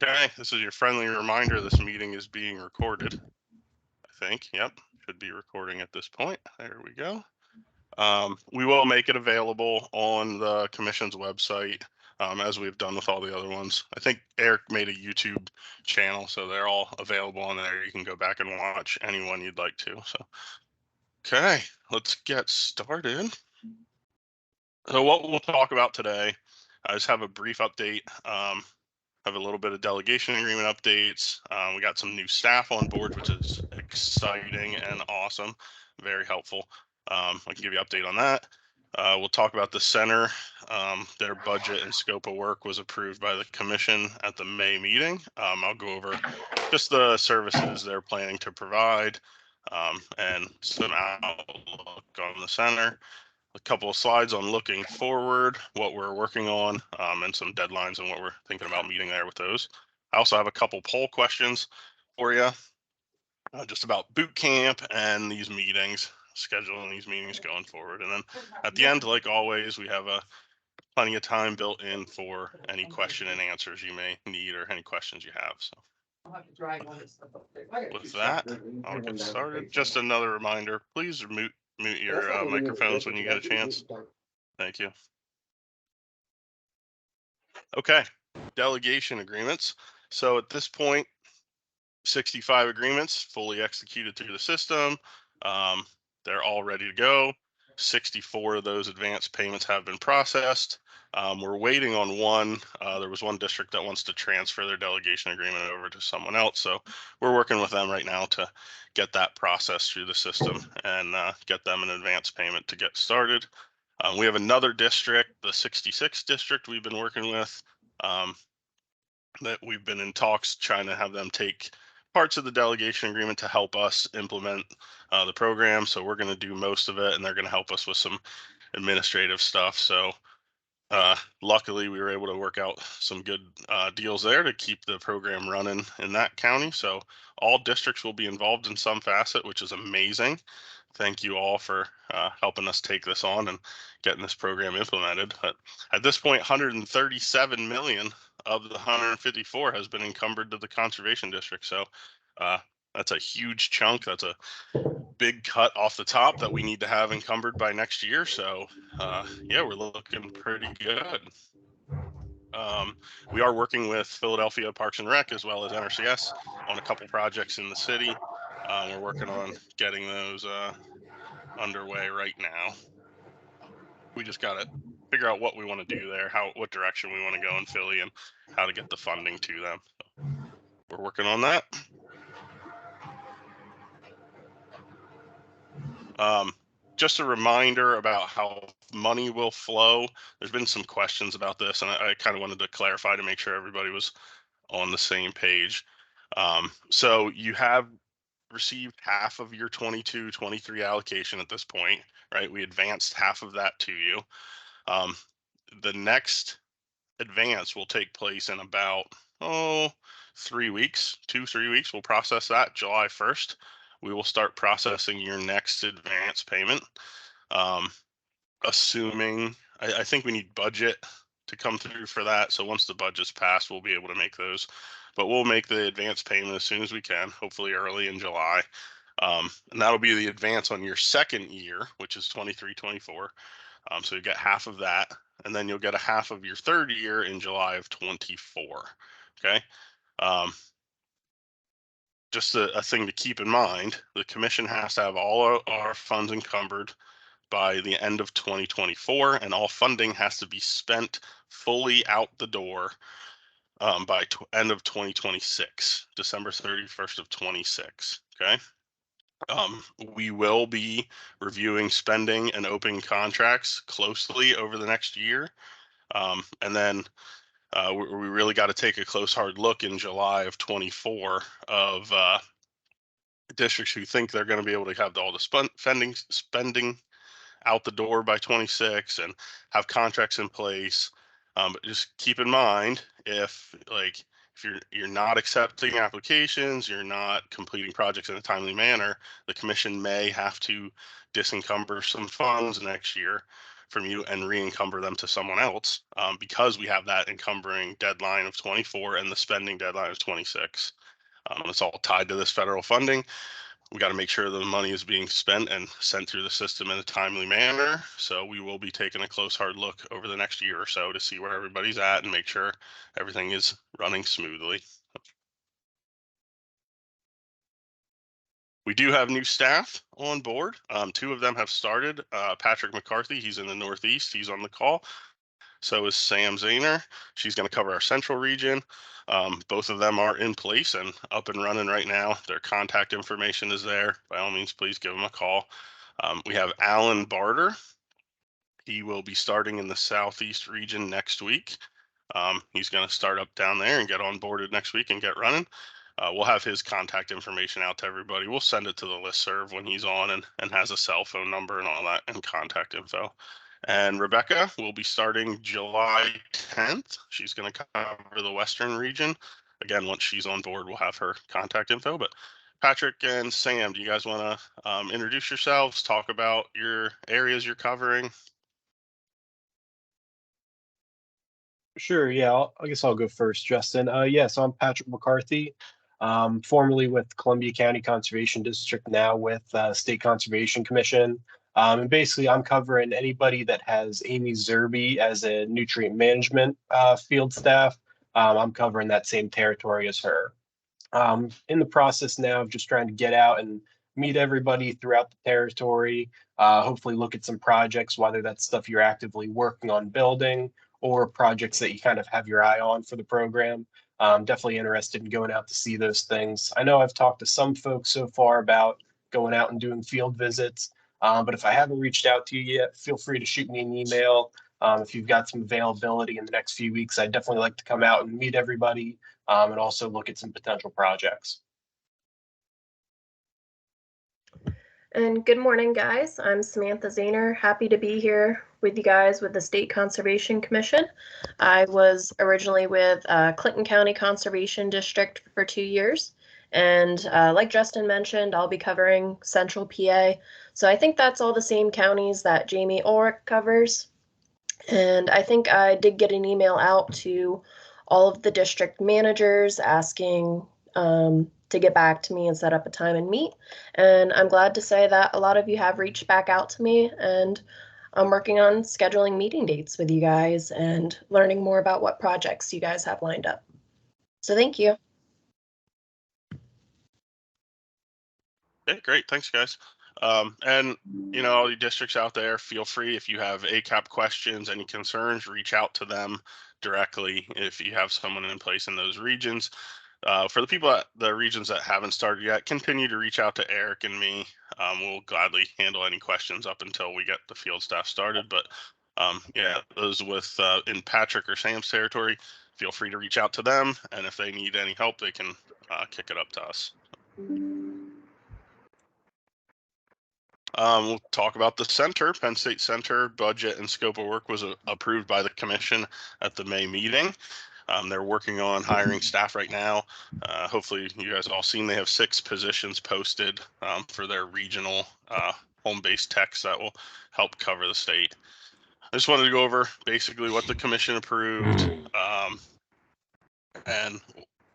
Okay, this is your friendly reminder. This meeting is being recorded. I think, yep, should be recording at this point. There we go. We will make it available on the commission's website, as we've done with all the other ones. I think Eric made a YouTube channel, so they're all available on there. You can go back and watch any one you'd like to. So, okay, let's get started. So what we'll talk about today, I just have a brief update. Have a little bit of delegation agreement updates. We got some new staff on board, which is exciting and awesome, very helpful. I can give you an update on that. We'll talk about the center. Their budget and scope of work was approved by the commission at the May meeting. I'll go over just the services they're planning to provide, and some outlook on the center. A couple of slides on looking forward, what we're working on, and some deadlines and what we're thinking about meeting there with those. I also have a couple poll questions for you, just about boot camp and these meetings, scheduling these meetings going forward. And then at the end, like always, we have plenty of time built in for any question and answers you may need or any questions you have. So with that, I'll get started. Just another reminder, please mute your microphones when you get a chance. Thank you. Okay, delegation agreements. So at this point, 65 agreements fully executed through the system. They're all ready to go. 64 of those advance payments have been processed. We're waiting on one. There was one district that wants to transfer their delegation agreement over to someone else. So we're working with them right now to get that process through the system and get them an advance payment to get started. We have another district, the 66 district we've been working with, that we've been in talks trying to have them take parts of the delegation agreement to help us implement the program. So we're going to do most of it, and they're going to help us with some administrative stuff. So luckily, we were able to work out some good deals there to keep the program running in that county. So all districts will be involved in some facet, which is amazing. Thank you all for helping us take this on and getting this program implemented. But at this point, 137 million of the 154 has been encumbered to the conservation district. So that's a huge chunk. That's a big cut off the top that we need to have encumbered by next year. So yeah, we're looking pretty good. We are working with Philadelphia Parks and Rec as well as NRCS on a couple projects in the city. We're working on getting those underway right now. We just got to figure out what we want to do there, what direction we want to go in Philly, and how to get the funding to them. So we're working on that. Just a reminder about how money will flow. There's been some questions about this, and I kind of wanted to clarify to make sure everybody was on the same page. So you have received half of your 22-23 allocation at this point, right? We advanced half of that to you. The next advance will take place in about 3 weeks, 2-3 weeks. We'll process that July 1st. We will start processing your next advance payment. Assuming, I think we need budget to come through for that. So once the budget's passed, we'll be able to make those. But we'll make the advance payment as soon as we can, hopefully early in July. And that'll be the advance on your second year, which is 23-24. So you get half of that, and then you'll get a half of your third year in July of 24. Okay. Just a thing to keep in mind, the commission has to have all our funds encumbered by the end of 2024, and all funding has to be spent fully out the door by end of 2026, December 31st of 26. Okay. We will be reviewing spending and opening contracts closely over the next year. And then we really got to take a close, hard look in July of 24 of districts who think they're going to be able to have all the spending out the door by 26 and have contracts in place. But just keep in mind, if you're not accepting applications, you're not completing projects in a timely manner, the commission may have to disencumber some funds next year, from you and re-encumber them to someone else, because we have that encumbering deadline of 24 and the spending deadline of 26. It's all tied to this federal funding. We got to make sure the money is being spent and sent through the system in a timely manner. So we will be taking a close, hard look over the next year or so to see where everybody's at and make sure everything is running smoothly. We do have new staff on board. 2 of them have started. Patrick McCarthy, he's in the Northeast. He's on the call. So is Sam Zahner. She's going to cover our central region. Both of them are in place and up and running right now. Their contact information is there. By all means, please give them a call. We have Alan Barter. He will be starting in the Southeast region next week. He's going to start up down there and get onboarded next week and get running. We'll have his contact information out to everybody. We'll send it to the listserv when he's on and has a cell phone number and all that and contact info. And Rebecca will be starting July 10th. She's going to cover the Western region. Again, once she's on board, we'll have her contact info. But Patrick and Sam, do you guys want to introduce yourselves, talk about your areas you're covering? Sure. Yeah, I guess I'll go first, Justin. So I'm Patrick McCarthy, formerly with Columbia County Conservation District, now with State Conservation Commission. And basically, I'm covering anybody that has Amy Zerby as a nutrient management field staff. I'm covering that same territory as her. In the process now of just trying to get out and meet everybody throughout the territory, hopefully look at some projects, whether that's stuff you're actively working on building or projects that you kind of have your eye on for the program. Definitely interested in going out to see those things. I know I've talked to some folks so far about going out and doing field visits, but if I haven't reached out to you yet, feel free to shoot me an email. If you've got some availability in the next few weeks, I'd definitely like to come out and meet everybody, and also look at some potential projects. And good morning, guys. I'm Samantha Zahner. Happy to be here with you guys with the State Conservation Commission. I was originally with Clinton County Conservation District for 2 years. And like Justin mentioned, I'll be covering Central PA. So I think that's all the same counties that Jamie Ulrich covers. And I think I did get an email out to all of the district managers asking to get back to me and set up a time and meet. And I'm glad to say that a lot of you have reached back out to me, and I'm working on scheduling meeting dates with you guys and learning more about what projects you guys have lined up. So thank you. Okay, great. Thanks, guys. And, all your districts out there, feel free, if you have ACAP questions, any concerns, reach out to them directly if you have someone in place in those regions. For the people at the regions that haven't started yet, continue to reach out to Eric and me. We'll gladly handle any questions up until we get the field staff started. But those with in Patrick or Sam's territory, feel free to reach out to them. And if they need any help, they can kick it up to us. We'll talk about the center. Penn State Center budget and scope of work was approved by the commission at the May meeting. They're working on hiring staff right now. Hopefully you guys have all seen they have 6 positions posted for their regional home-based techs that will help cover the state. I just wanted to go over basically what the commission approved and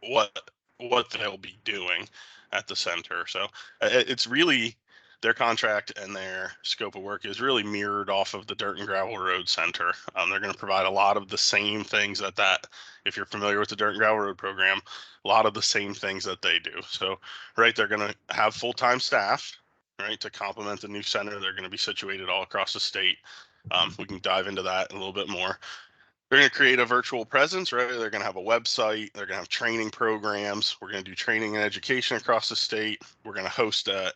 what they'll be doing at the center. So it's really, their contract and their scope of work is really mirrored off of the Dirt and Gravel Road Center. They're going to provide a lot of the same things that, if you're familiar with the Dirt and Gravel Road program, a lot of the same things that they do. So, right, they're going to have full-time staff, right, to complement the new center. They're going to be situated all across the state. We can dive into that a little bit more. They're going to create a virtual presence, right? They're going to have a website. They're going to have training programs. We're going to do training and education across the state. We're going to host a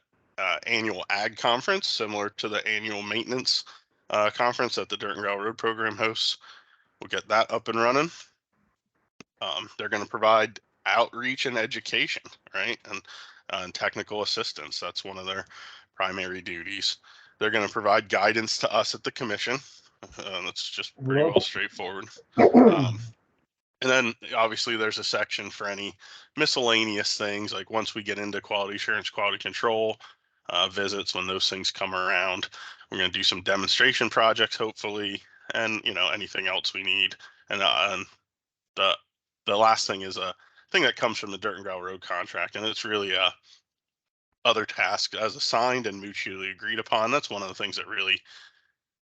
annual ag conference similar to the annual maintenance conference that the Dirt and Gravel Road program hosts. We'll get that up and running. They're going to provide outreach and education, right? And technical assistance. That's one of their primary duties. They're going to provide guidance to us at the commission. That's just pretty well straightforward. And then obviously there's a section for any miscellaneous things, like once we get into quality assurance, quality control visits, when those things come around, We're going to do some demonstration projects, hopefully, and anything else we need. And the last thing is a thing that comes from the dirt and gravel road contract, and it's really other tasks as assigned and mutually agreed upon. That's one of the things that really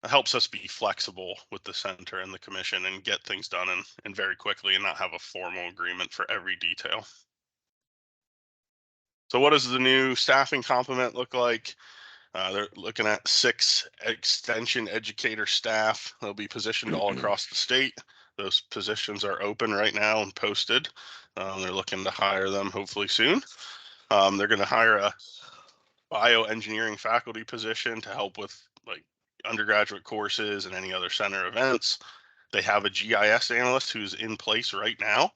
helps us be flexible with the center and the commission and get things done and very quickly and not have a formal agreement for every detail. So what does the new staffing complement look like? They're looking at 6 extension educator staff. They'll be positioned all across the state. Those positions are open right now and posted. They're looking to hire them hopefully soon. They're going to hire a bioengineering faculty position to help with like undergraduate courses and any other center events. They have a GIS analyst who's in place right now.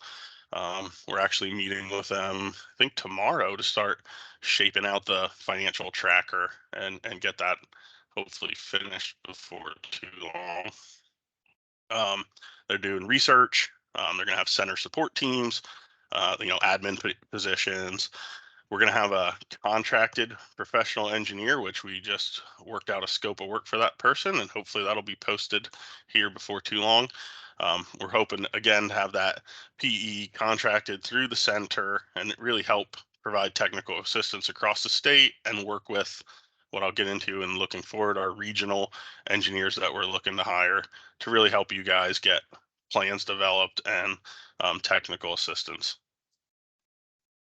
We're actually meeting with them, I think tomorrow, to start shaping out the financial tracker and get that hopefully finished before too long. They're doing research. They're going to have center support teams, admin positions. We're going to have a contracted professional engineer, which we just worked out a scope of work for that person, and hopefully that'll be posted here before too long. We're hoping, again, to have that PE contracted through the center and really help provide technical assistance across the state and work with what I'll get into and looking forward, our regional engineers that we're looking to hire to really help you guys get plans developed and technical assistance.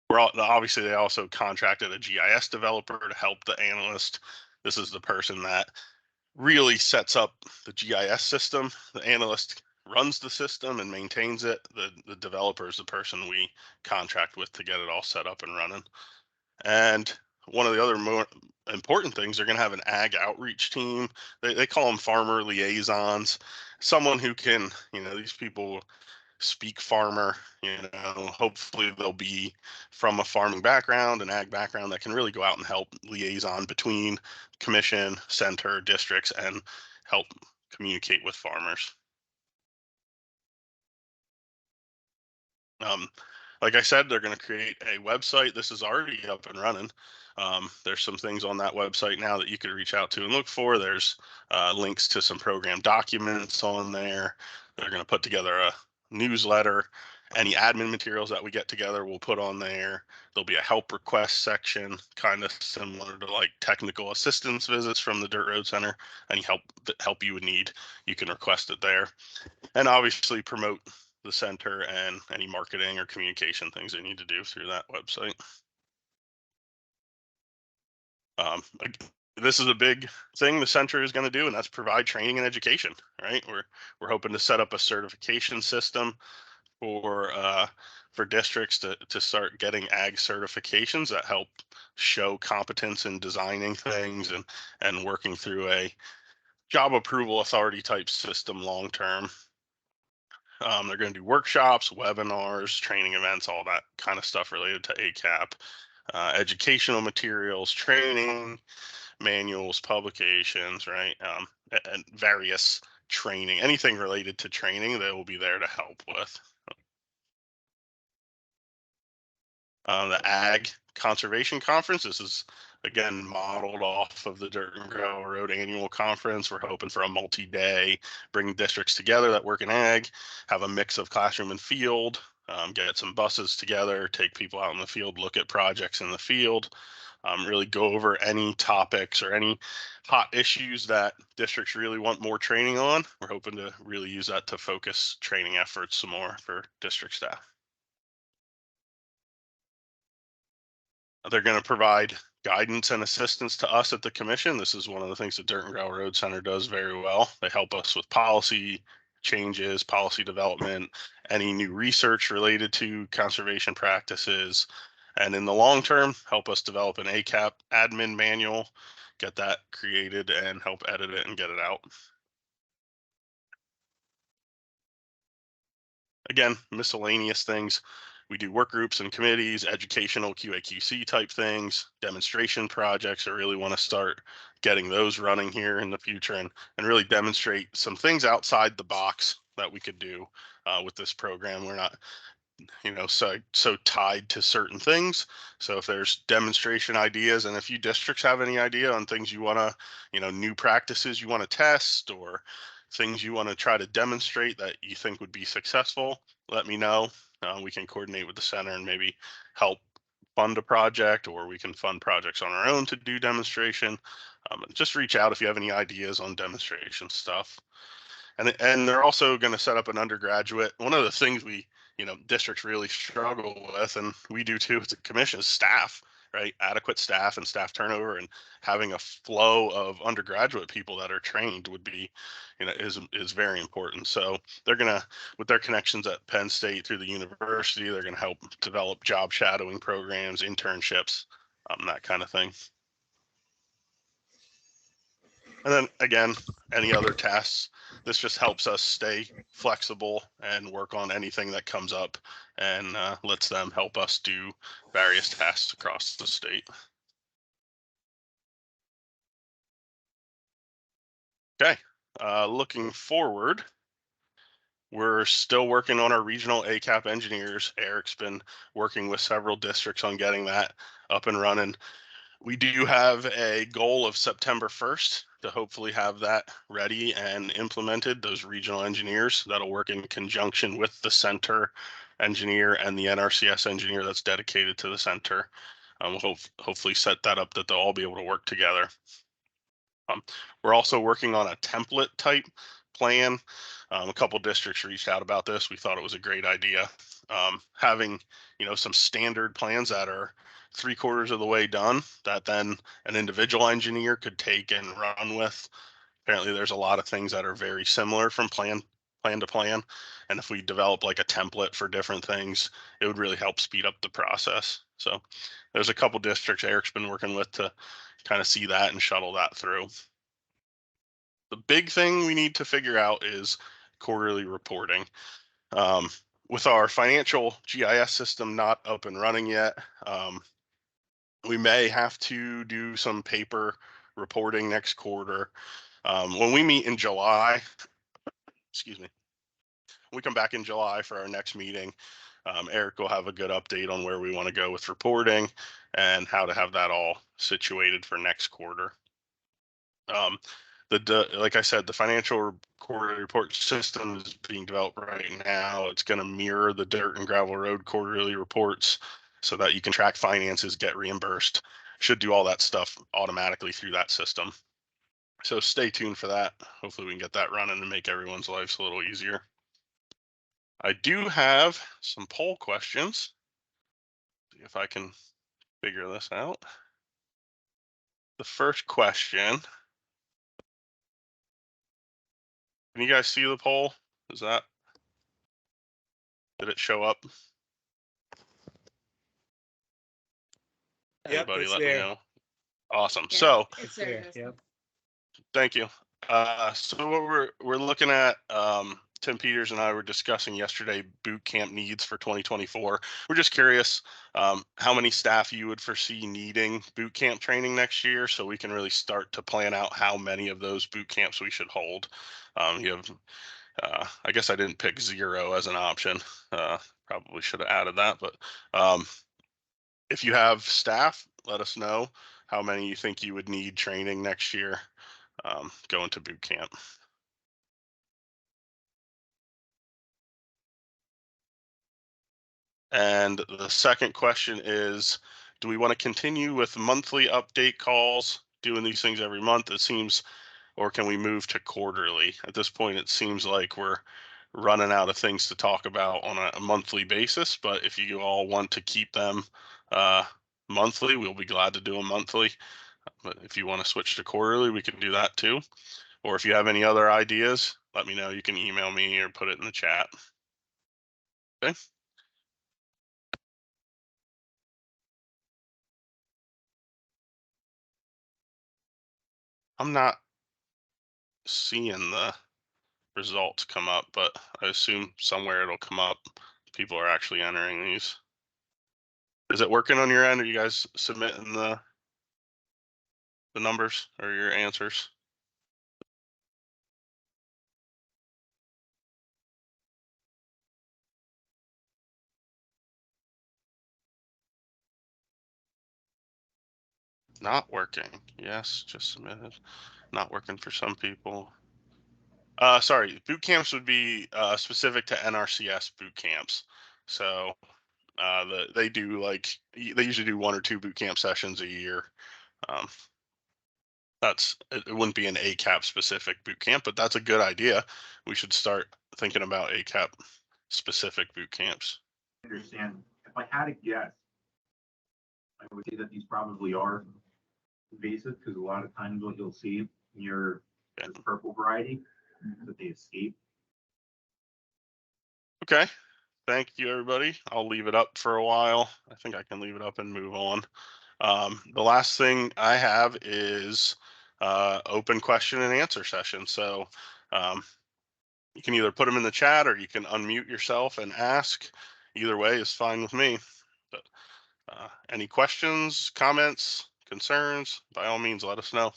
Obviously, they also contracted a GIS developer to help the analyst. This is the person that really sets up the GIS system. The analyst runs the system and maintains it. The developer is the person we contract with to get it all set up and running. And one of the other more important things, they're going to have an ag outreach team. They call them farmer liaisons. Someone who can, these people speak farmer, hopefully they'll be from a farming background, an ag background that can really go out and help liaison between commission, center, districts, and help communicate with farmers. Like I said, they're going to create a website. This is already up and running. There's some things on that website now that you could reach out to and look for. There's links to some program documents on there. They're going to put together a newsletter. Any admin materials that we get together, we'll put on there. There'll be a help request section, kind of similar to like technical assistance visits from the Dirt Road Center. Any help you would need, you can request it there. And obviously promote the center and any marketing or communication things they need to do through that website. This is a big thing the center is going to do, and that's provide training and education, right? We're hoping to set up a certification system for districts to start getting ag certifications that help show competence in designing things and working through a job approval authority type system long term. They're going to do workshops, webinars, training events, all that kind of stuff related to ACAP, educational materials, training, manuals, publications, right? And various training, anything related to training, they will be there to help with. The Ag Conservation Conference. This is, again, modeled off of the Dirt and Gravel Road Annual Conference. We're hoping for a multi-day, bring districts together that work in ag, have a mix of classroom and field, get some buses together, take people out in the field, look at projects in the field, really go over any topics or any hot issues that districts really want more training on. We're hoping to really use that to focus training efforts some more for district staff. They're going to provide guidance and assistance to us at the commission. This is one of the things the Dirt and Gravel Road Center does very well. They help us with policy changes, policy development, any new research related to conservation practices, and in the long term, help us develop an ACAP admin manual, get that created and help edit it and get it out. Again, miscellaneous things. We do work groups and committees, educational QA/QC type things, demonstration projects. I really want to start getting those running here in the future and really demonstrate some things outside the box that we could do with this program. We're not so tied to certain things. So if there's demonstration ideas, and if you districts have any idea on things you want to, new practices you want to test, or things you want to try to demonstrate that you think would be successful, let me know. We can coordinate with the center and maybe help fund a project, or we can fund projects on our own to do demonstration. Just reach out if you have any ideas on demonstration stuff. And they're also going to set up an undergraduate. One of the things districts really struggle with, and we do too as a commission, is staff, right? Adequate staff and staff turnover, and having a flow of undergraduate people that are trained would be, is very important. So they're going to, with their connections at Penn State through the university, they're going to help develop job shadowing programs, internships, that kind of thing. And then again, any other tasks, this just helps us stay flexible and work on anything that comes up, and lets them help us do various tasks across the state. Okay, looking forward, we're still working on our regional ACAP engineers. Eric's been working with several districts on getting that up and running. We do have a goal of September 1st to hopefully have that ready and implemented, those regional engineers that'll work in conjunction with the center engineer and the NRCS engineer that's dedicated to the center. We'll hopefully set that up that they'll all be able to work together. We're also working on a template type plan. A couple districts reached out about this. We thought it was a great idea. Having, some standard plans that are 3/4 of the way done that then an individual engineer could take and run with. Apparently there's a lot of things that are very similar from plan to plan. And if we develop like a template for different things, it would really help speed up the process. So there's a couple districts Eric's been working with to kind of see that and shuttle that through. The big thing we need to figure out is quarterly reporting. With our financial GIS system not up and running yet, we may have to do some paper reporting next quarter. When we meet in July, excuse me, we come back in July for our next meeting. Eric will have a good update on where we want to go with reporting and how to have that all situated for next quarter. Like I said, the financial quarterly report system is being developed right now. It's going to mirror the dirt and gravel road quarterly reports so that you can track finances, get reimbursed. Should do all that stuff automatically through that system. So stay tuned for that. Hopefully we can get that running and make everyone's lives a little easier. I do have some poll questions. See if I can figure this out. The first question. Can you guys see the poll? Did it show up? Yep, Anybody it's let there. me know? Awesome. Yeah, So it's there. Yep. thank you. So what we're looking at, Tim Peters and I were discussing yesterday boot camp needs for 2024. We're just curious how many staff you would foresee needing boot camp training next year, so we can really start to plan out how many of those boot camps we should hold. You have, I guess I didn't pick 0 as an option. Probably should have added that, but if you have staff, let us know how many you think you would need training next year going to boot camp. And the second question is, do we want to continue with monthly update calls, doing these things every month? It seems, or can we move to quarterly? At this point, it seems like we're running out of things to talk about on a monthly basis, but if you all want to keep them monthly, we'll be glad to do them monthly. But if you want to switch to quarterly, we can do that too. Or if you have any other ideas, let me know. You can email me or put it in the chat. Okay. I'm not seeing the results come up, but I assume somewhere it'll come up. People are actually entering these. Is it working on your end? Are you guys submitting the numbers or your answers? Not working. Yes, just submitted. Not working for some people. Sorry, boot camps would be specific to NRCS boot camps. So they do they usually do 1 or 2 boot camp sessions a year. Um, it wouldn't be an ACAP specific boot camp, but that's a good idea. We should start thinking about ACAP specific boot camps. I understand. If I had to guess, I would say that these probably are invasive because a lot of times what you'll see near Okay. this purple variety that they escape. Okay. Thank you, everybody. I'll leave it up for a while. I think I can leave it up and move on. The last thing I have is open question and answer session. So you can either put them in the chat or you can unmute yourself and ask. Either way is fine with me. But any questions, comments, concerns, by all means, let us know.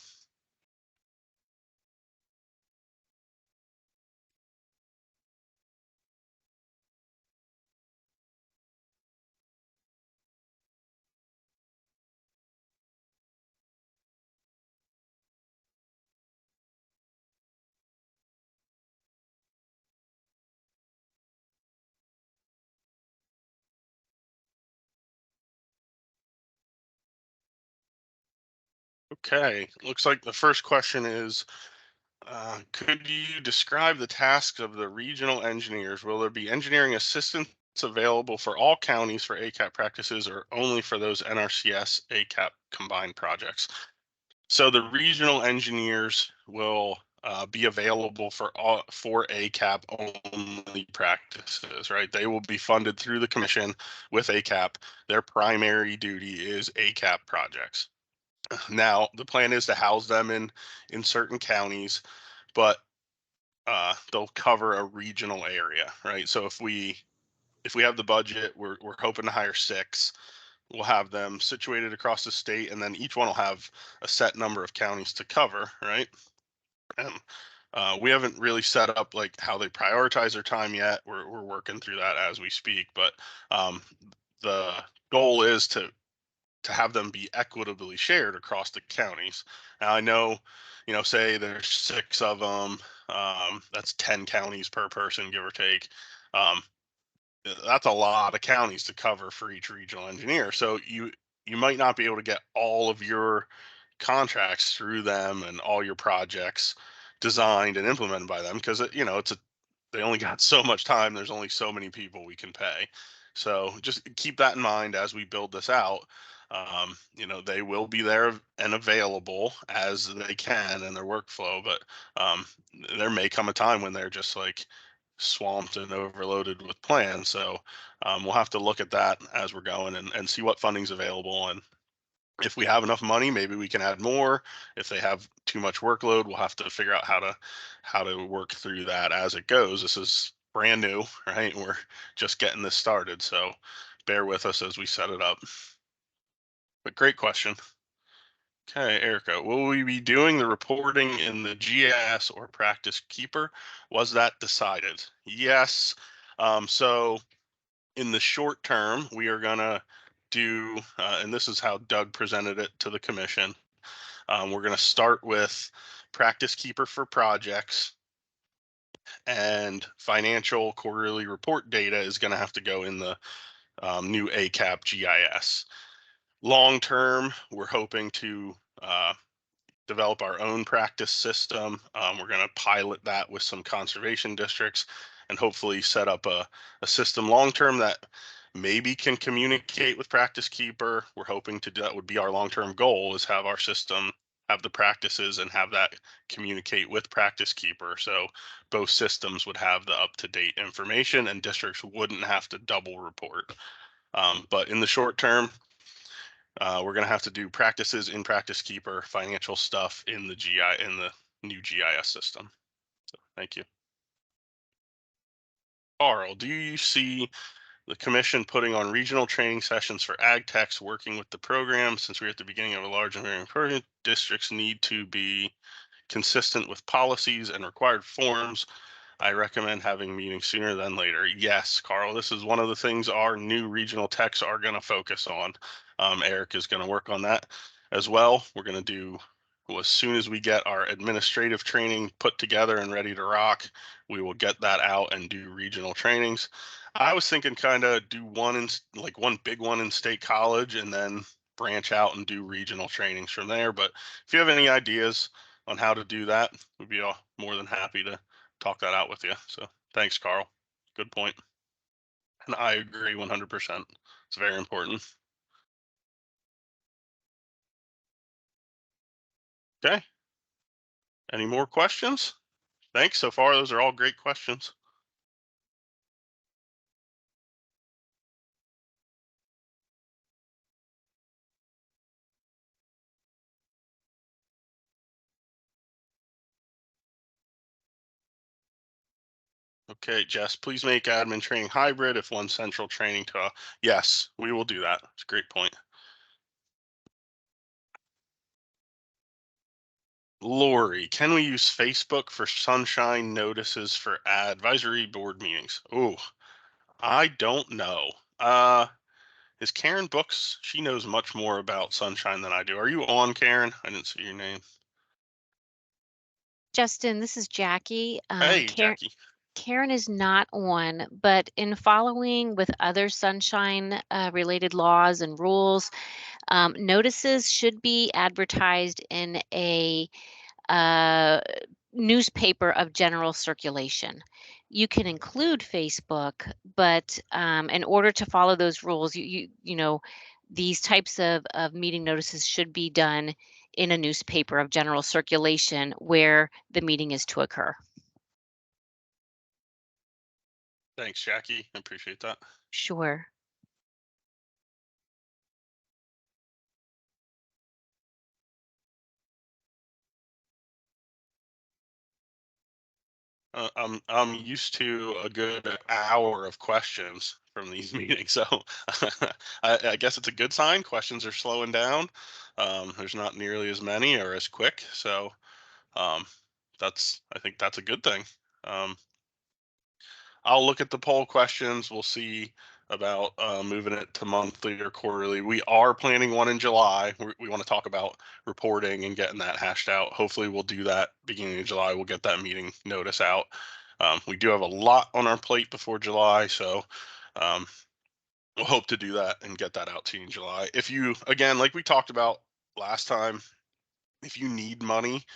Okay, looks like the first question is, could you describe the tasks of the regional engineers? Will there be engineering assistance available for all counties for ACAP practices or only for those NRCS ACAP combined projects? So the regional engineers will be available for ACAP only practices, right? They will be funded through the commission with ACAP. Their primary duty is ACAP projects. Now, the plan is to house them in certain counties, but they'll cover a regional area, right? So if we have the budget, we're hoping to hire 6. We'll have them situated across the state, and then each one will have a set number of counties to cover, right? And we haven't really set up like how they prioritize their time yet. We're working through that as we speak, but the goal is to have them be equitably shared across the counties. Now I know, say there's 6 of them, that's 10 counties per person, give or take. That's a lot of counties to cover for each regional engineer. So you might not be able to get all of your contracts through them and all your projects designed and implemented by them because they only got so much time. There's only so many people we can pay. So just keep that in mind as we build this out. They will be there and available as they can in their workflow, but there may come a time when they're just like swamped and overloaded with plans. So we'll have to look at that as we're going and see what funding's available. And if we have enough money, maybe we can add more. If they have too much workload, we'll have to figure out how to work through that as it goes. This is brand new, right? We're just getting this started. So bear with us as we set it up. But great question. Okay, Erica, will we be doing the reporting in the GIS or Practice Keeper? Was that decided? Yes. So in the short term, we are gonna do, and this is how Doug presented it to the commission. We're gonna start with Practice Keeper for projects, and financial quarterly report data is gonna have to go in the new ACAP GIS. Long term, we're hoping to develop our own practice system. We're going to pilot that with some conservation districts and hopefully set up a system long term that maybe can communicate with Practice Keeper. We're hoping to do that, would be our long term goal, is have our system have the practices and have that communicate with Practice Keeper. So both systems would have the up-to-date information and districts wouldn't have to double report. But in the short term, we're going to have to do practices in Practice Keeper, financial stuff in the new GIS system. So, thank you. Carl, do you see the commission putting on regional training sessions for ag techs working with the program? Since we're at the beginning of a large and varying program, districts need to be consistent with policies and required forms. I recommend having meetings sooner than later. Yes, Carl, this is one of the things our new regional techs are going to focus on. Eric is going to work on that. as well. We're going to do, well, as soon as we get our administrative training put together and ready to rock, we will get that out and do regional trainings. I was thinking kind of do one in like one big one in State College and then branch out and do regional trainings from there. But if you have any ideas on how to do that, we'd be all more than happy to talk that out with you. So thanks, Carl. Good point. And I agree 100%. It's very important. Okay. Any more questions? Thanks so far. Those are all great questions. Okay, Jess, please make admin training hybrid if one central training to, yes, we will do that. It's a great point. Lori, can we use Facebook for sunshine notices for advisory board meetings? Oh, I don't know. Is Karen Books? She knows much more about sunshine than I do. Are you on, Karen? I didn't see your name. Justin, this is Jackie. Hey, Jackie. Karen is not on, but in following with other sunshine related laws and rules, notices should be advertised in a newspaper of general circulation. You can include Facebook, but in order to follow those rules, you know, these types of meeting notices should be done in a newspaper of general circulation where the meeting is to occur. Thanks, Jackie. I appreciate that. Sure. I'm used to a good hour of questions from these meetings, so I guess it's a good sign. Questions are slowing down. There's not nearly as many or as quick, so um, I think that's a good thing. I'll look at the poll questions. We'll see about moving it to monthly or quarterly. We are planning one in July. We want to talk about reporting and getting that hashed out. Hopefully we'll do that beginning of July. We'll get that meeting notice out. We do have a lot on our plate before July, so we'll hope to do that and get that out to you in July. If you, again, like we talked about last time, if you need money,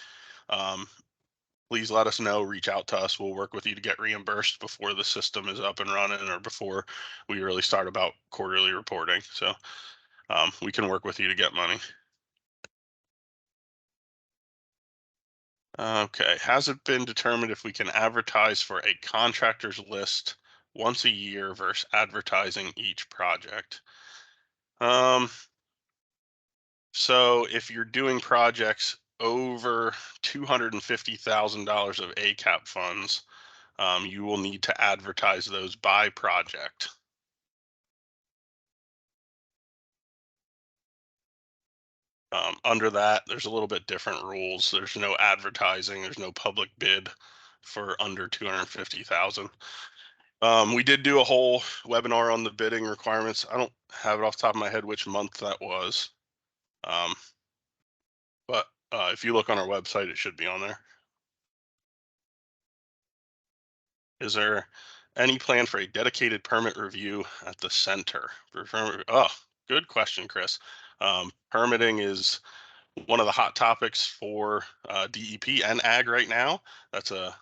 please let us know, reach out to us. We'll work with you to get reimbursed before the system is up and running or before we really start about quarterly reporting. So we can work with you to get money. Okay, has it been determined if we can advertise for a contractor's list once a year versus advertising each project? So if you're doing projects over $250,000 of ACAP funds, you will need to advertise those by project. Under that, there's a little bit different rules. There's no advertising. There's no public bid for under 250,000. We did do a whole webinar on the bidding requirements. I don't have it off the top of my head which month that was. But if you look on our website, it should be on there. Is there any plan for a dedicated permit review at the center? Oh, good question, Chris. Permitting is one of the hot topics for DEP and ag right now. That's a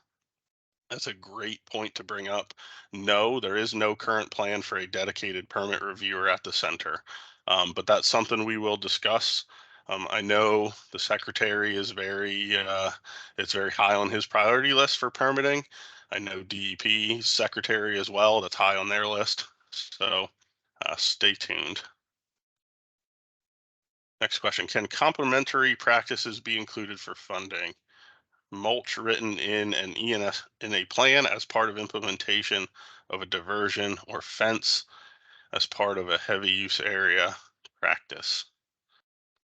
great point to bring up. No, there is no current plan for a dedicated permit reviewer at the center, but that's something we will discuss. I know the secretary is it's very high on his priority list for permitting. I know DEP secretary as well, that's high on their list. So stay tuned. Next question, can complementary practices be included for funding? Mulch written in an ENS in a plan as part of implementation of a diversion or fence as part of a heavy use area practice?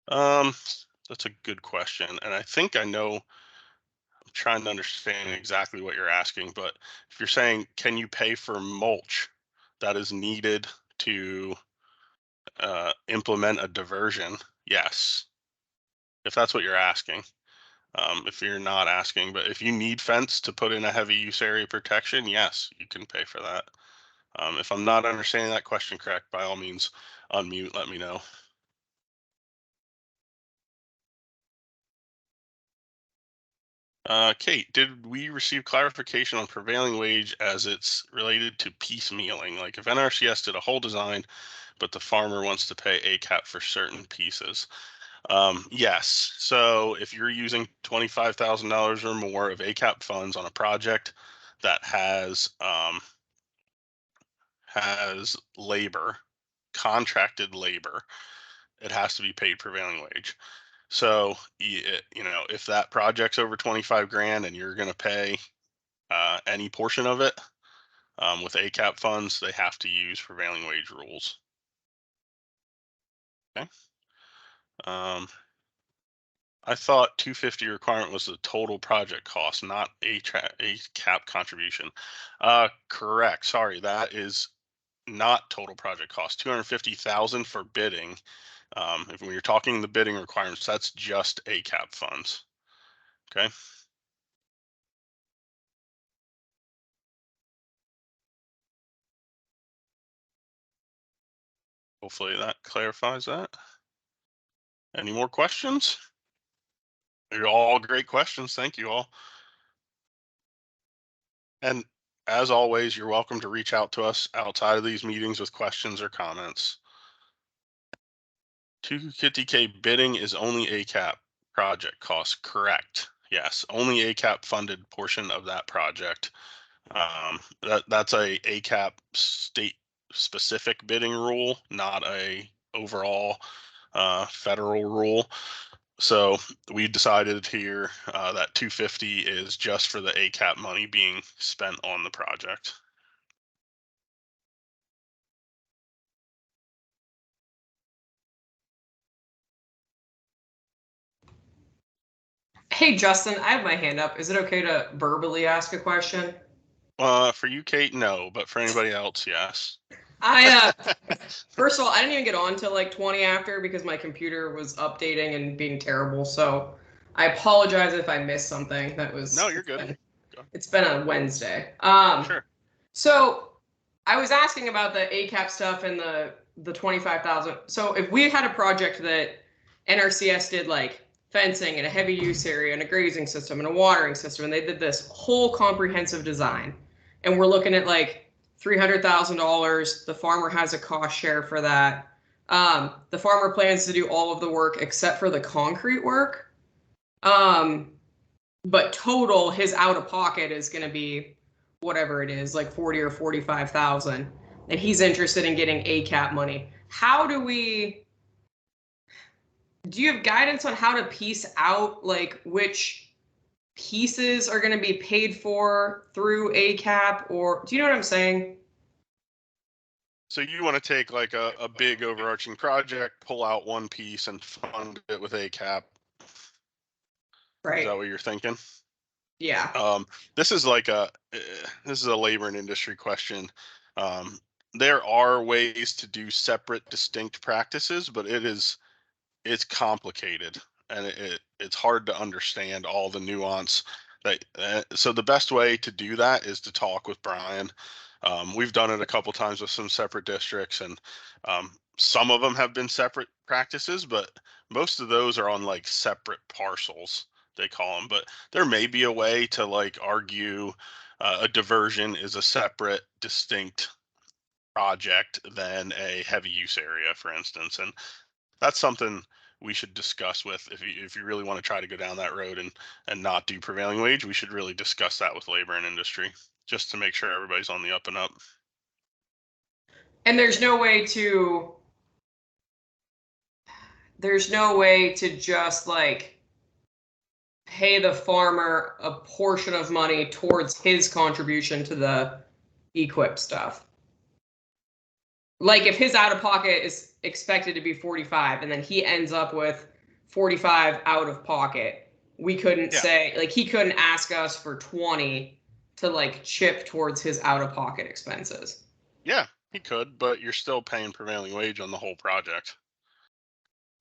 That's a good question. And I think I know, I'm trying to understand exactly what you're asking, but if you're saying, can you pay for mulch that is needed to implement a diversion? Yes. if that's what you're asking. If you're not asking, but if you need fence to put in a heavy use area protection, yes, you can pay for that. If I'm not understanding that question correct, by all means, unmute, let me know. Kate, did we receive clarification on prevailing wage as it's related to piecemealing? Like if NRCS did a whole design, but the farmer wants to pay ACAP for certain pieces. Yes. So if you're using $25,000 or more of ACAP funds on a project that has labor, contracted labor, it has to be paid prevailing wage. So, you know, if that project's over 25 grand and you're going to pay any portion of it with ACAP funds, they have to use prevailing wage rules. Okay. I thought 250 requirement was the total project cost, not a cap contribution. Correct. Sorry, that is not total project cost. 250,000 for bidding. If when you're talking the bidding requirements, that's just ACAP funds. Okay. Hopefully that clarifies that. Any more questions? You're all great questions. Thank you all. And as always, you're welcome to reach out to us outside of these meetings with questions or comments. 250K bidding is only ACAP project cost. Correct. Yes, only ACAP funded portion of that project. That's a ACAP state specific bidding rule, not a overall federal rule. So we decided here that 250 is just for the ACAP money being spent on the project. Hey, Justin, I have my hand up. Is it okay to verbally ask a question? For you, Kate, no, but for anybody else, yes. First of all, I didn't even get on till like 20 after because my computer was updating and being terrible. So I apologize if I missed something. That was No, you're good. It's been a Wednesday. Sure. So I was asking about the ACAP stuff and the 25,000. So if we had a project that NRCS did like fencing and a heavy use area and a grazing system and a watering system, and they did this whole comprehensive design, and we're looking at like $300,000. The farmer has a cost share for that. The farmer plans to do all of the work except for the concrete work. But total, his out of pocket is going to be whatever it is, like 40 or 45,000, and he's interested in getting ACAP money. Do you have guidance on how to piece out like which pieces are going to be paid for through ACAP, or do you know what I'm saying? So you want to take like a big overarching project, pull out one piece and fund it with ACAP. Right. Is that what you're thinking? Yeah. This is like a labor and industry question. There are ways to do separate, distinct practices, but it's complicated and it's hard to understand all the nuance. So the best way to do that is to talk with Brian. We've done it a couple times with some separate districts, and some of them have been separate practices, but most of those are on like separate parcels, they call them. But there may be a way to like argue a diversion is a separate, distinct project than a heavy use area, for instance. And that's something we should discuss with, if you really want to try to go down that road and not do prevailing wage, we should really discuss that with labor and industry just to make sure everybody's on the up and up. And there's no way to just like pay the farmer a portion of money towards his contribution to the equip stuff. Like if his out of pocket is expected to be 45 and then he ends up with 45 out of pocket, we couldn't say, like, he couldn't ask us for 20 to like chip towards his out of pocket expenses. Yeah, he could, but you're still paying prevailing wage on the whole project.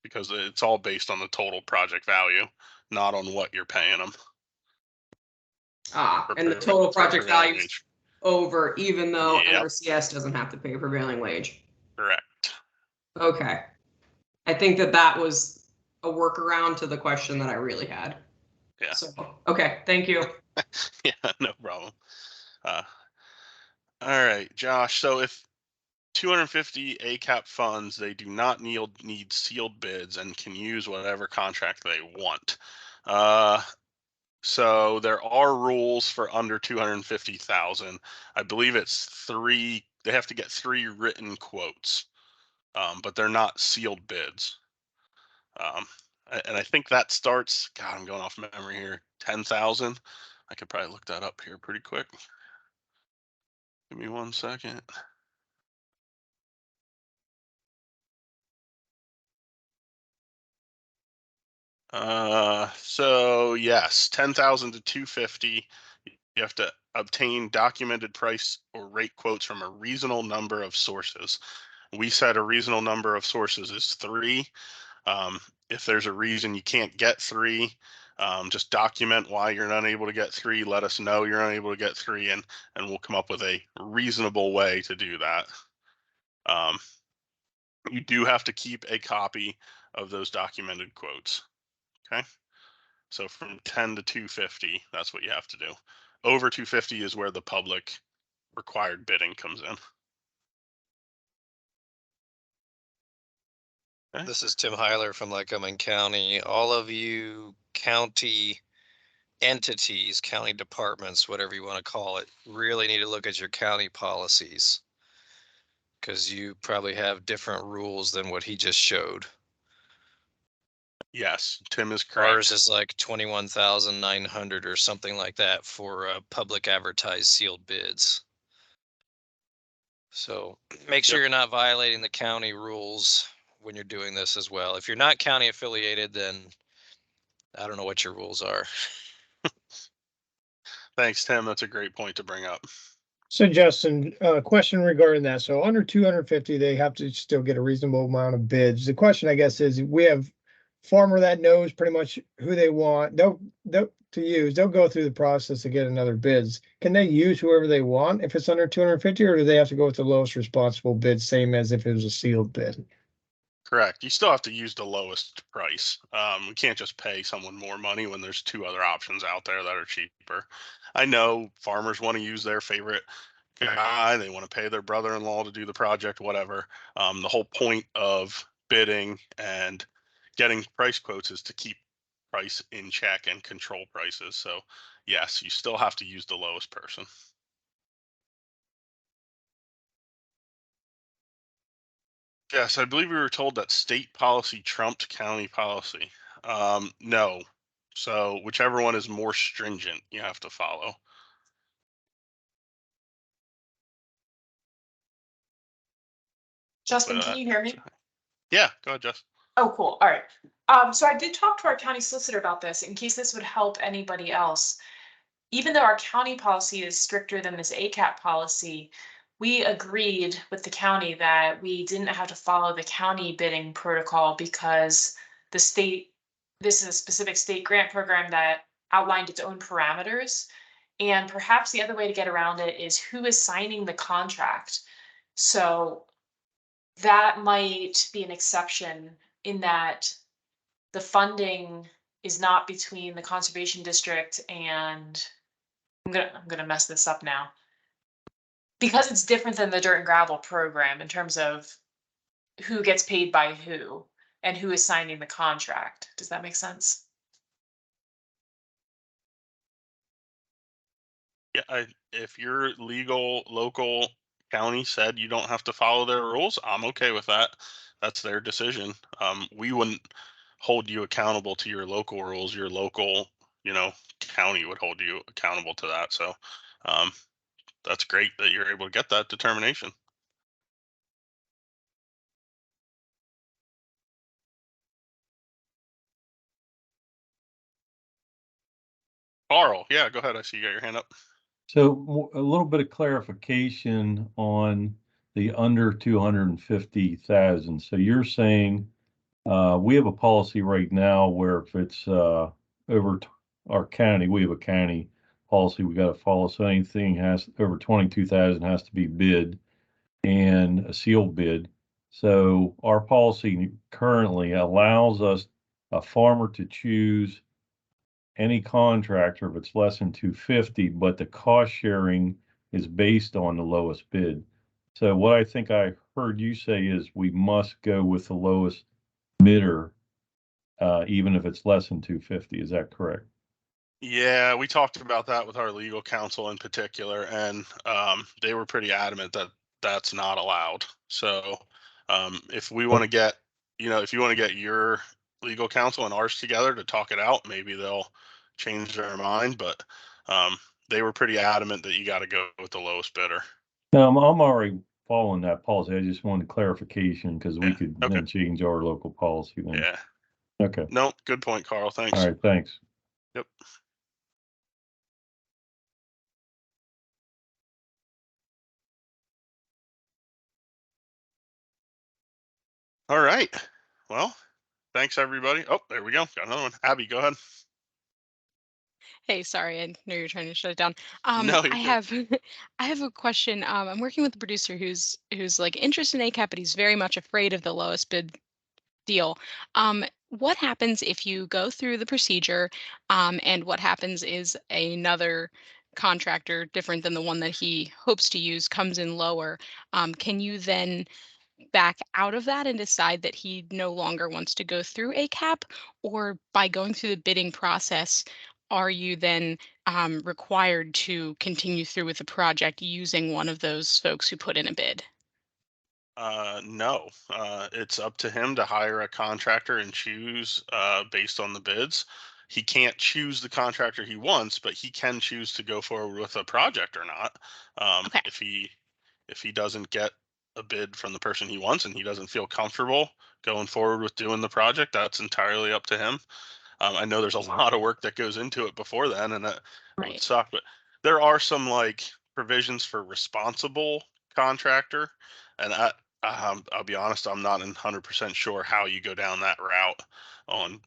because it's all based on the total project value, not on what you're paying them. And the total project prevailing value wage. over, even though Yep. NRCS doesn't have to pay prevailing wage. Correct. Okay. I think that was a workaround to the question that I really had. Yeah. So, okay, thank you. Yeah, no problem. All right, Josh. So if 250 ACAP funds, they do not need sealed bids and can use whatever contract they want. So there are rules for under 250,000. I believe it's 3. They have to get 3 written quotes, but they're not sealed bids. And I think that starts. God, I'm going off memory here. 10,000. I could probably look that up here pretty quick. Give me 1 second. So yes, 10,000 to 250. You have to obtain documented price or rate quotes from a reasonable number of sources. We said a reasonable number of sources is 3. If there's a reason you can't get 3, just document why you're not able to get 3. Let us know you're unable to get 3, and we'll come up with a reasonable way to do that. You do have to keep a copy of those documented quotes. Okay. So from 10 to 250, that's what you have to do. Over 250 is where the public required bidding comes in. Okay. This is Tim Heiler from Lycoming County. All of you county entities, county departments, whatever you want to call it, really need to look at your county policies, because you probably have different rules than what he just showed. Yes, Tim is correct. Ours is like 21,900 or something like that for public advertised sealed bids. So make sure you're not violating the county rules when you're doing this as well. If you're not county affiliated, then I don't know what your rules are. Thanks, Tim. That's a great point to bring up. So Justin, question regarding that. So under 250, they have to still get a reasonable amount of bids. The question, I guess, is we have farmer that knows pretty much who they want. They'll go through the process to get another bids. Can they use whoever they want if it's under 250, or do they have to go with the lowest responsible bid, same as if it was a sealed bid? Correct. You still have to use the lowest price. We can't just pay someone more money when there's 2 other options out there that are cheaper. I know farmers want to use their favorite guy. They want to pay their brother-in-law to do the project, whatever. The whole point of bidding and getting price quotes is to keep price in check and control prices. So yes, you still have to use the lowest person. Yes, I believe we were told that state policy trumped county policy. No. So whichever one is more stringent, you have to follow. Justin, can you hear me? Yeah, go ahead, Jess. Oh, cool. All right. So I did talk to our county solicitor about this in case this would help anybody else. Even though our county policy is stricter than this ACAP policy, we agreed with the county that we didn't have to follow the county bidding protocol because the state, this is a specific state grant program that outlined its own parameters. And perhaps the other way to get around it is who is signing the contract. So that might be an exception in that the funding is not between the conservation district and I'm gonna mess this up now. Because it's different than the dirt and gravel program in terms of who gets paid by who and who is signing the contract. Does that make sense? Yeah, if your legal local county said you don't have to follow their rules, I'm okay with that. That's their decision. We wouldn't hold you accountable to your local rules. Your local, county would hold you accountable to that. So that's great that you're able to get that determination. Carl, yeah, go ahead. I see you got your hand up. So a little bit of clarification on the under 250,000. So you're saying We have a policy right now where if it's over our county, we have a county policy we got to follow. So anything has over 22,000 has to be bid and a sealed bid. So our policy currently allows us, a farmer, to choose any contractor if it's less than 250, but the cost sharing is based on the lowest bid. So what I think I heard you say is we must go with the lowest bidder, even if it's less than 250. Is that correct? Yeah, we talked about that with our legal counsel in particular, and they were pretty adamant that that's not allowed. So if we want to get, if you want to get your legal counsel and ours together to talk it out, maybe they'll change their mind. But they were pretty adamant that you got to go with the lowest bidder. No, I'm already following that policy. I just wanted clarification because we could Okay. then change our local policy then. Yeah. Okay. No, good point, Carl. Thanks. All right. Thanks. Yep. All right. Well, thanks everybody. Oh, there we go. Got another one. Abby, go ahead. Hey, sorry, I know you're trying to shut it down. No, you're I good. have I have a question. I'm working with a producer who's like interested in ACAP, but he's very much afraid of the lowest bid deal. What happens if you go through the procedure, and what happens is another contractor different than the one that he hopes to use comes in lower? Can you then back out of that and decide that he no longer wants to go through ACAP? Or by going through the bidding process, are you then required to continue through with the project using one of those folks who put in a bid? No, it's up to him to hire a contractor and choose based on the bids. He can't choose the contractor he wants, but he can choose to go forward with a project or not. Okay. If he doesn't get a bid from the person he wants and he doesn't feel comfortable going forward with doing the project, that's entirely up to him. I know there's a lot of work that goes into it before then, and that would Right. suck. But there are some like provisions for responsible contractor, and I'll be honest, I'm not 100% sure how you go down that route on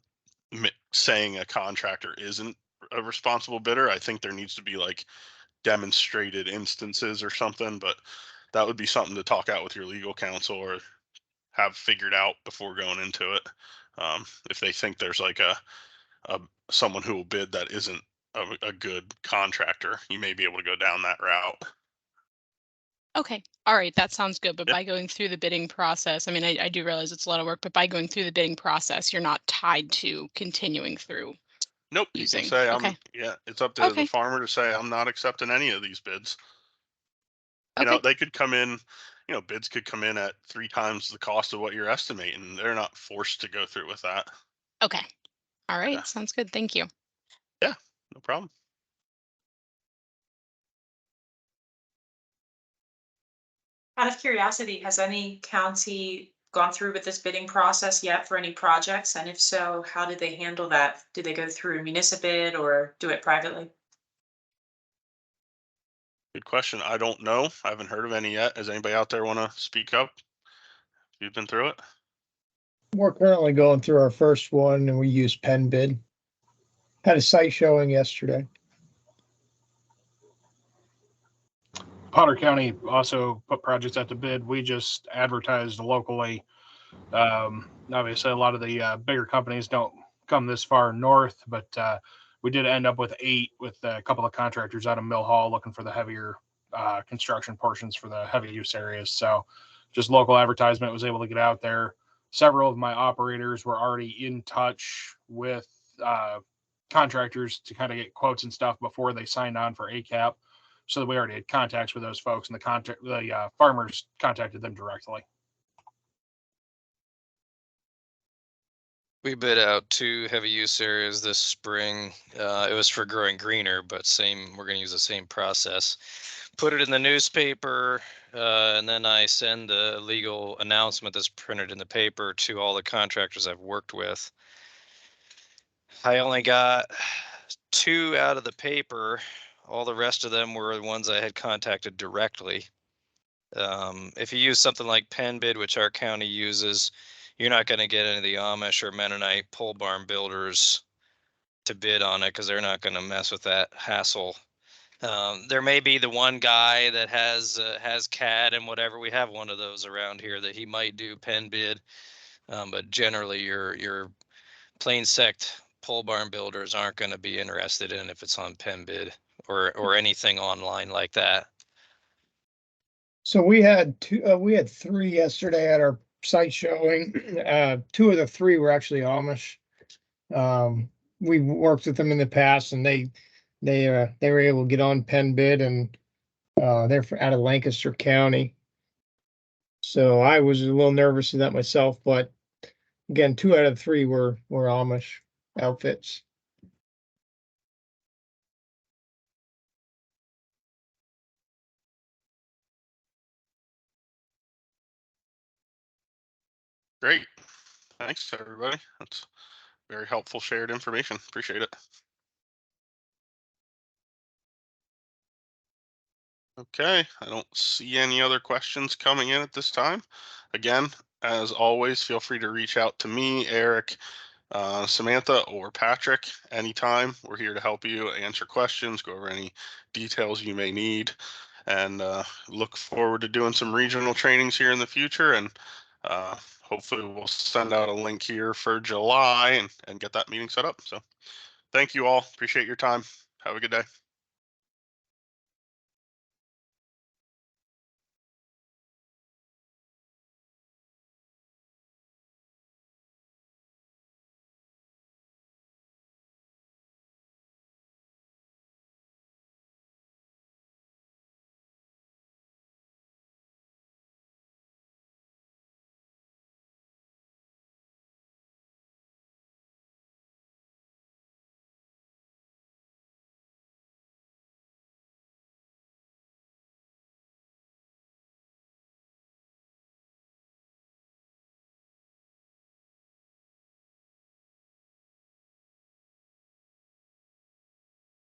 saying a contractor isn't a responsible bidder. I think there needs to be like demonstrated instances or something, but that would be something to talk out with your legal counsel or have figured out before going into it. If they think there's like a someone who will bid that isn't a good contractor, you may be able to go down that route. Okay. All right. That sounds good. But Yeah. by going through the bidding process, I mean, I do realize it's a lot of work, but by going through the bidding process, you're not tied to continuing through Nope, you can using. say Okay. it's up to the Okay. farmer to say I'm not accepting any of these bids. Okay. They could come in, bids could come in at 3 times the cost of what you're estimating. They're not forced to go through with that. Okay. All right. Yeah. Sounds good. Thank you. Yeah, no problem. Out of curiosity, has any county gone through with this bidding process yet for any projects? And if so, how did they handle that? Do they go through a municipal bid or do it privately? Good question. I don't know. I haven't heard of any yet. Does anybody out there want to speak up? You've been through it? We're currently going through our first one and we use Penn Bid. Had a site showing yesterday. Potter County also put projects out to bid. We just advertised locally. Obviously, a lot of the bigger companies don't come this far north, but we did end up with 8 with a couple of contractors out of Mill Hall looking for the heavier construction portions for the heavy use areas. So just local advertisement was able to get out there. Several of my operators were already in touch with contractors to kind of get quotes and stuff before they signed on for ACAP. So that we already had contacts with those folks, and the farmers contacted them directly. We bid out 2 heavy use areas this spring. It was for growing greener, but we're going to use the same process. Put it in the newspaper, and then I send the legal announcement that's printed in the paper to all the contractors I've worked with. I only got 2 out of the paper. All the rest of them were the ones I had contacted directly. If you use something like Penn Bid, which our county uses, you're not going to get any of the Amish or Mennonite pole barn builders to bid on it because they're not going to mess with that hassle. There may be the one guy that has CAD and whatever. We have one of those around here that he might do pen bid, but generally your plain sect pole barn builders aren't going to be interested in if it's on pen bid or anything online like that. So we had three yesterday at our site showing. Two of the three were actually Amish. We worked with them in the past, and they were able to get on pen bid, and they're out of Lancaster County. So I was a little nervous of that myself, but again, 2 out of 3 were Amish outfits. Great. Thanks, everybody. That's very helpful shared information. Appreciate it. Okay, I don't see any other questions coming in at this time. Again, as always, feel free to reach out to me, Eric, Samantha, or Patrick anytime. We're here to help you answer questions, go over any details you may need, and look forward to doing some regional trainings here in the future. And hopefully we'll send out a link here for July and get that meeting set up. So thank you all. Appreciate your time. Have a good day.